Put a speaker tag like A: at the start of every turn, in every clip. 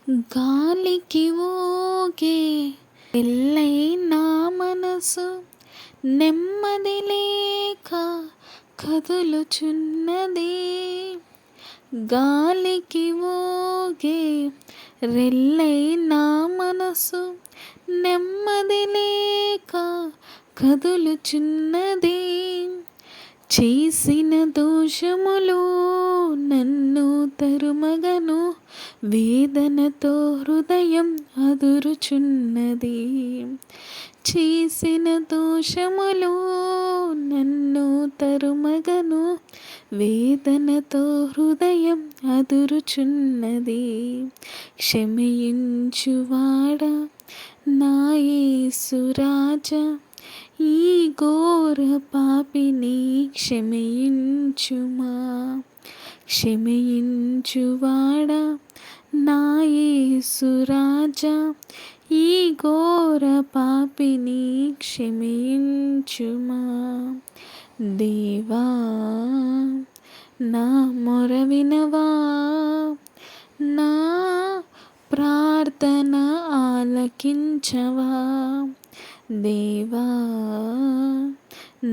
A: గాలికి ఊగే తెల్లై నా మనసు నెమ్మది లేక కదులుచున్నది. గాలికి ఊగే రెల్లై నా మనసు నెమ్మది లేక కదులుచున్నది. చేసిన దోషములు నన్ను తరుమగను, వేదనతో హృదయం అదురుచున్నది. చేసిన దోషములు నన్ను తరుమగను, వేదనతో హృదయం అదురుచున్నది. క్షమించువాడా నా యేసు రాజా, ఈ ఘోర పాపిని క్షమించుమా. క్షమించువాడా నా యేసు రాజా, ఈ ఘోర పాపిని క్షమించుమా. దేవా నా మొర వినవా, నా ప్రార్థన ఆలకించవా. దేవా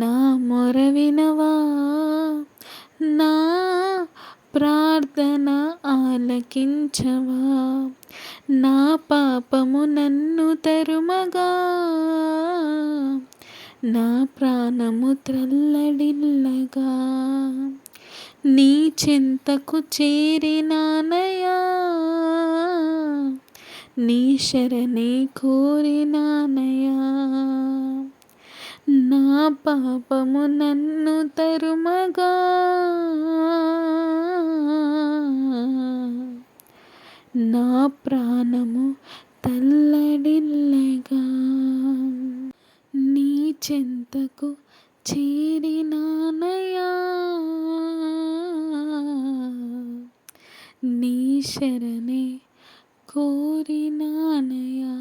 A: నా మొర వినవా, నా ప్రార్థన ఆలకించవా. నా పాపము నన్ను తరుమగా, నా ప్రాణము త్రల్లడిల్లగా. నీ చెంతకు చేరినానయా, నీ శరణే కోరినానయా. నా పాపము నన్ను తరుమగా, నా ప్రాణము తల్లడిల్లగా. నీ చెంతకు చేరినానయా, నీ శరణే కోరినానయా.